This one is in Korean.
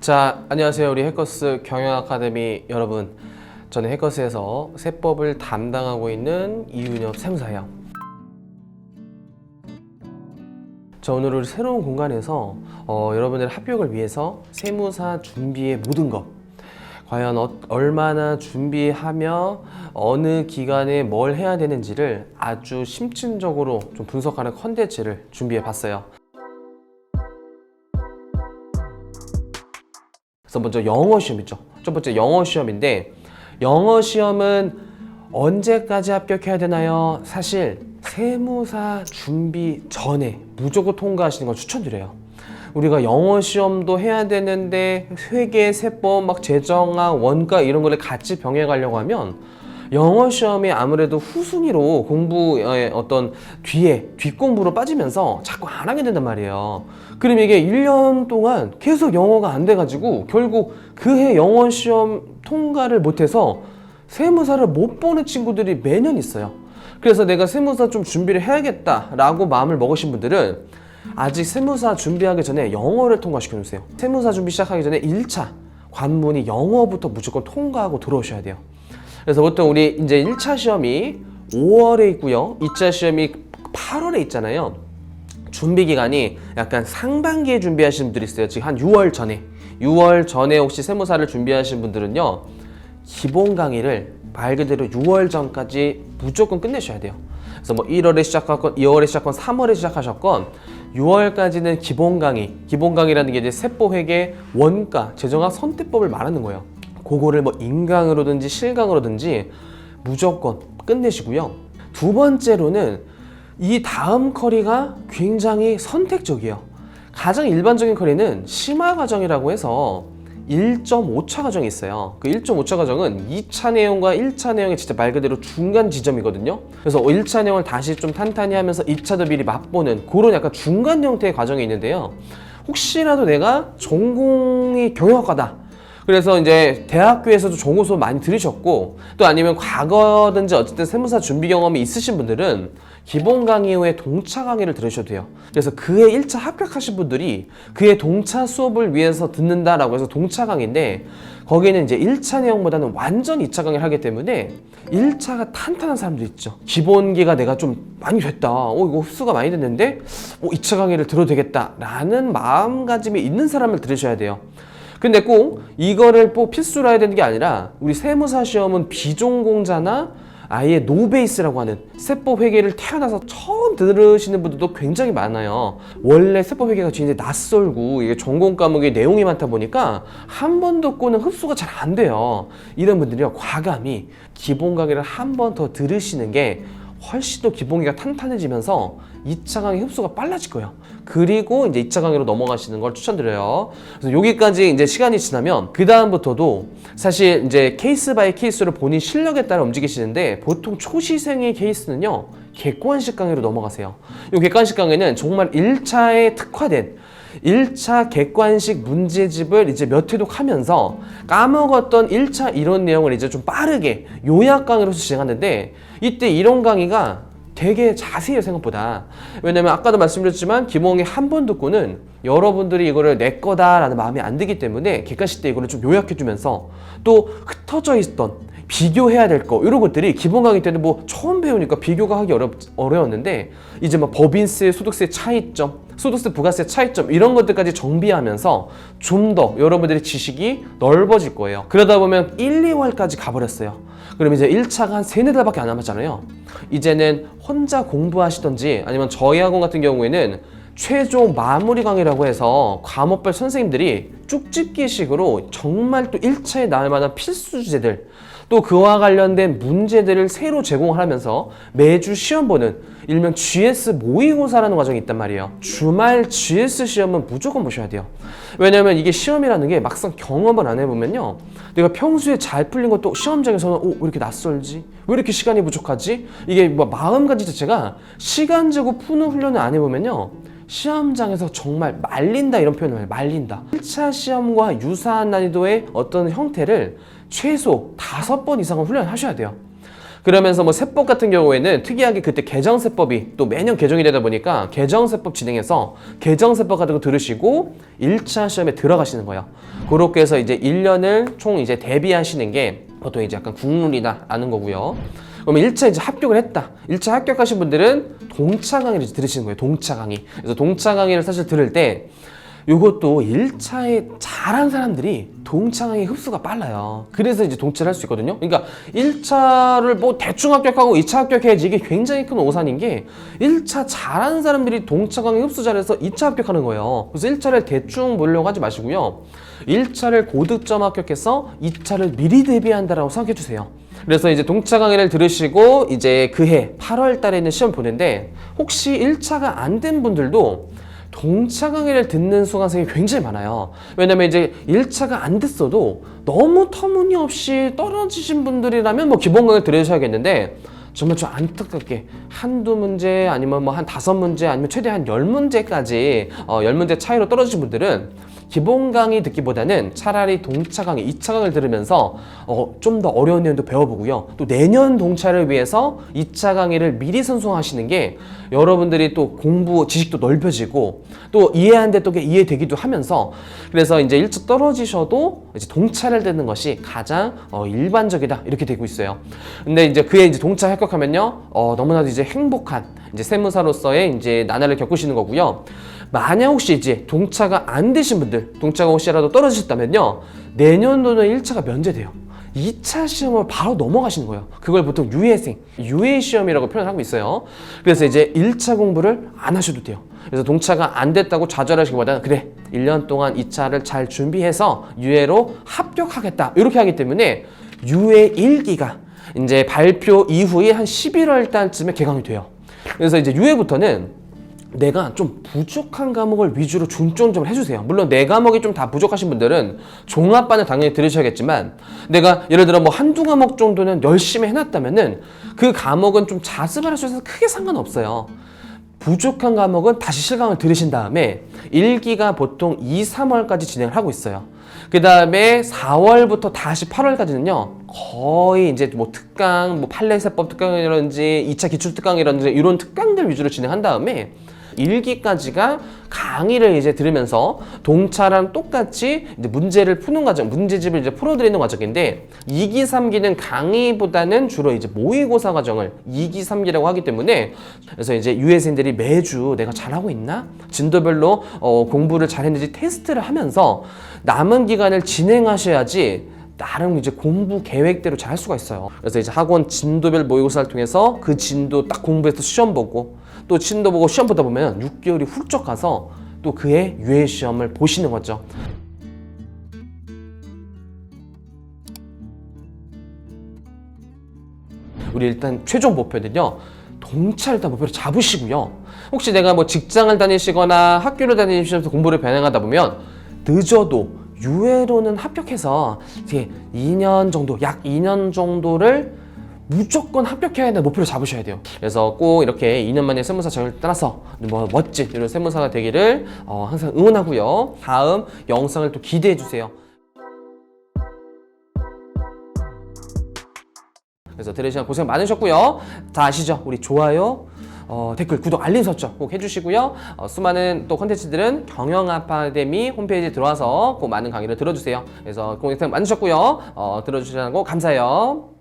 자, 안녕하세요. 우리 해커스 경영 아카데미 여러분. 저는 해커스에서 세법을 담당하고 있는 이윤엽 세무사예요. 자, 오늘 우리 새로운 공간에서 여러분들의 합격을 위해서 세무사 준비의 모든 것, 과연 얼마나 준비하며 어느 기간에 뭘 해야 되는지를 아주 심층적으로 좀 분석하는 컨텐츠를 준비해 봤어요. 그래서 먼저 영어 시험 있죠. 첫 번째 영어 시험인데, 영어 시험은 언제까지 합격해야 되나요? 사실 세무사 준비 전에 무조건 통과하시는 걸 추천드려요. 우리가 영어 시험도 해야 되는데 회계, 세법, 막 재정학, 원가 이런 거를 같이 병행하려고 하면 영어 시험이 아무래도 후순위로 공부의 어떤 뒷공부로 빠지면서 자꾸 안 하게 된단 말이에요. 그럼 이게 1년 동안 계속 영어가 안 돼가지고 결국 그해 영어 시험 통과를 못해서 세무사를 못 보는 친구들이 매년 있어요. 그래서 내가 세무사 좀 준비를 해야겠다라고 마음을 먹으신 분들은 아직 세무사 준비하기 전에 영어를 통과시켜 놓으세요. 세무사 준비 시작하기 전에 1차 관문이 영어부터 무조건 통과하고 들어오셔야 돼요. 그래서 보통 우리 이제 1차 시험이 5월에 있고요. 2차 시험이 8월에 있잖아요. 준비 기간이 약간 상반기에 준비하시는 분들이 있어요. 지금 한 6월 전에 혹시 세무사를 준비하시는 분들은요, 기본 강의를 말 그대로 6월 전까지 무조건 끝내셔야 돼요. 그래서 뭐 1월에 시작하건 2월에 시작하건 3월에 시작하셨건 6월까지는 기본 강의라는 게 이제 세법, 회계, 원가, 재정학, 선택법을 말하는 거예요. 그거를 뭐 인강으로든지 실강으로든지 무조건 끝내시고요. 두 번째로는 이 다음 커리가 굉장히 선택적이에요. 가장 일반적인 커리는 심화 과정이라고 해서 1.5차 과정이 있어요. 그 1.5차 과정은 2차 내용과 1차 내용의 진짜 말 그대로 중간 지점이거든요. 그래서 1차 내용을 다시 좀 탄탄히 하면서 2차도 미리 맛보는 그런 약간 중간 형태의 과정이 있는데요. 혹시라도 내가 전공이 경영학과다, 그래서 이제 대학교에서도 전공 수업 많이 들으셨고, 또 아니면 과거든지 어쨌든 세무사 준비 경험이 있으신 분들은 기본 강의 후에 동차 강의를 들으셔도 돼요. 그래서 그해 1차 합격하신 분들이 그해 동차 수업을 위해서 듣는다라고 해서 동차 강의인데, 거기는 이제 1차 내용보다는 완전 2차 강의를 하기 때문에 1차가 탄탄한 사람도 있죠. 기본기가 내가 좀 많이 됐다, 이거 흡수가 많이 됐는데 2차 강의를 들어도 되겠다 라는 마음가짐이 있는 사람을 들으셔야 돼요. 근데 꼭 이거를 꼭 필수로 해야 되는 게 아니라, 우리 세무사 시험은 비전공자나 아예 노베이스라고 하는 세법 회계를 태어나서 처음 들으시는 분들도 굉장히 많아요. 원래 세법 회계가 굉장히 낯설고 이게 전공 과목의 내용이 많다 보니까 한 번 듣고는 흡수가 잘 안 돼요. 이런 분들이요, 과감히 기본 강의를 한 번 더 들으시는 게 훨씬 더 기본기가 탄탄해지면서 2차 강의 흡수가 빨라질 거예요. 그리고 이제 2차 강의로 넘어가시는 걸 추천드려요. 그래서 여기까지 이제 시간이 지나면 그 다음부터도 사실 이제 케이스 바이 케이스로 본인 실력에 따라 움직이시는데, 보통 초시생의 케이스는요, 객관식 강의로 넘어가세요. 이 객관식 강의는 정말 1차에 특화된 1차 객관식 문제집을 이제 몇 회독 하면서 까먹었던 1차 이론 내용을 이제 좀 빠르게 요약 강의로서 진행하는데, 이때 이론 강의가 되게 자세해요, 생각보다. 왜냐면 아까도 말씀드렸지만 기본에 한 번 듣고는 여러분들이 이거를 내 거다라는 마음이 안 들기 때문에 객관식 때 이거를 좀 요약해주면서, 또 흩어져 있던 비교해야 될 거, 이런 것들이 기본 강의 때는 뭐 처음 배우니까 비교가 하기 어려웠는데, 이제 막 법인세, 소득세 차이점, 소득세, 부가세 차이점, 이런 것들까지 정비하면서 좀 더 여러분들의 지식이 넓어질 거예요. 그러다 보면 1, 2월까지 가버렸어요. 그럼 이제 1차가 한 3, 4달밖에 안 남았잖아요. 이제는 혼자 공부하시던지, 아니면 저희 학원 같은 경우에는 최종 마무리 강의라고 해서 과목별 선생님들이 쭉집기식으로 정말 또 1차에 나올 만한 필수 주제들, 또 그와 관련된 문제들을 새로 제공을 하면서 매주 시험 보는 일명 GS 모의고사라는 과정이 있단 말이에요. 주말 GS 시험은 무조건 보셔야 돼요. 왜냐면 이게 시험이라는 게 막상 경험을 안 해보면요, 내가 평소에 잘 풀린 것도 시험장에서는 왜 이렇게 낯설지? 왜 이렇게 시간이 부족하지? 이게 뭐 마음가짐 자체가 시간 재고 푸는 훈련을 안 해보면요, 시험장에서 정말 말린다, 이런 표현을 해요. 말린다. 1차 시험과 유사한 난이도의 어떤 형태를 최소 5번 이상은 훈련하셔야 돼요. 그러면서 뭐 세법 같은 경우에는 특이하게 그때 개정세법이 또 매년 개정이 되다 보니까 개정세법 진행해서 개정세법 같은 거 들으시고 1차 시험에 들어가시는 거예요. 그렇게 해서 이제 1년을 총 이제 대비하시는 게 보통 이제 약간 국룰이다 아는 거고요. 그러면 1차 이제 합격을 했다. 1차 합격하신 분들은 동차 강의를 들으시는 거예요. 동차 강의. 그래서 동차 강의를 사실 들을 때 요것도 1차에 잘한 사람들이 동차 강의 흡수가 빨라요. 그래서 이제 동차를 할 수 있거든요. 그러니까 1차를 뭐 대충 합격하고 2차 합격해야지 이게 굉장히 큰 오산인 게 1차 잘하는 사람들이 동차 강의 흡수 잘해서 2차 합격하는 거예요. 그래서 1차를 대충 보려고 하지 마시고요. 1차를 고득점 합격해서 2차를 미리 대비한다라고 생각해 주세요. 그래서 이제 동차 강의를 들으시고 이제 그해 8월 달에는 시험 보는데 혹시 1차가 안 된 분들도 동차 강의를 듣는 수강생이 굉장히 많아요. 왜냐면 이제 1차가 안 됐어도 너무 터무니없이 떨어지신 분들이라면 뭐 기본 강의를 들으셔야겠는데 정말 좀 안타깝게 한두 문제 아니면 뭐 한 5문제 아니면 최대 한 10문제까지 10문제 차이로 떨어지신 분들은 기본 강의 듣기보다는 차라리 동차 강의, 2차 강의를 들으면서 좀 더 어려운 내용도 배워보고요. 또 내년 동차를 위해서 2차 강의를 미리 선송하시는 게 여러분들이 또 공부 지식도 넓혀지고 또 이해 안 됐던 게 이해되기도 하면서 그래서 이제 1차 떨어지셔도 이제 동차를 듣는 것이 가장 일반적이다 이렇게 되고 있어요. 근데 이제 그에 이제 동차 합격하면요 너무나도 이제 행복한 이제 세무사로서의 이제 나날을 겪으시는 거고요. 만약 혹시 이제 동차가 안 되신 분들, 동차가 혹시라도 떨어지셨다면요 내년도는 1차가 면제돼요. 2차 시험을 바로 넘어가시는 거예요. 그걸 보통 유예생, 유예 시험이라고 표현하고 있어요. 그래서 이제 1차 공부를 안 하셔도 돼요. 그래서 동차가 안 됐다고 좌절하시기보다는 그래 1년 동안 2차를 잘 준비해서 유예로 합격하겠다 이렇게 하기 때문에 유예 1기가 이제 발표 이후에 한 11월 달쯤에 개강이 돼요. 그래서 이제 유예부터는 내가 좀 부족한 과목을 위주로 중점을 해주세요. 물론 내 과목이 좀 다 부족하신 분들은 종합반을 당연히 들으셔야겠지만 내가 예를 들어 뭐 한두 과목 정도는 열심히 해놨다면은 그 과목은 좀 자습을 할 수 있어서 크게 상관없어요. 부족한 과목은 다시 실강을 들으신 다음에 1기가 보통 2, 3월까지 진행을 하고 있어요. 그 다음에 4월부터 다시 8월까지는요 거의 이제 뭐 특강, 뭐 판례세법 특강이라든지 2차 기출 특강이라든지 이런 특강들 위주로 진행한 다음에 1기까지가 강의를 이제 들으면서 동차랑 똑같이 이제 문제를 푸는 과정, 문제집을 이제 풀어드리는 과정인데 2기, 3기는 강의보다는 주로 이제 모의고사 과정을 2기, 3기라고 하기 때문에 그래서 이제 유예생들이 매주 내가 잘하고 있나? 진도별로 공부를 잘했는지 테스트를 하면서 남은 기간을 진행하셔야지 나름 이제 공부 계획대로 잘 할 수가 있어요. 그래서 이제 학원 진도별 모의고사를 통해서 그 진도 딱 공부해서 시험 보고 또 진도 보고 시험 보다 보면 6개월이 훌쩍 가서 또 그해 유예 시험을 보시는 거죠. 우리 일단 최종 목표는요. 동차를 일단 목표로 잡으시고요. 혹시 내가 뭐 직장을 다니시거나 학교를 다니시면서 공부를 병행하다 보면 늦어도 유예로는 합격해서 이제 2년 정도, 약 2년 정도를 무조건 합격해야 한다는 목표를 잡으셔야 돼요. 그래서 꼭 이렇게 2년 만에 세무사 자격을 따라서 뭐 멋진 이런 세무사가 되기를 항상 응원하고요. 다음 영상을 또 기대해 주세요. 그래서 들으시면 고생 많으셨고요. 다 아시죠? 우리 좋아요, 댓글, 구독, 알림 설정 꼭 해주시고요. 수많은 또 콘텐츠들은 경영 아카데미 홈페이지에 들어와서 꼭 많은 강의를 들어주세요. 그래서 고생 많으셨고요. 들어주시는 거 감사해요.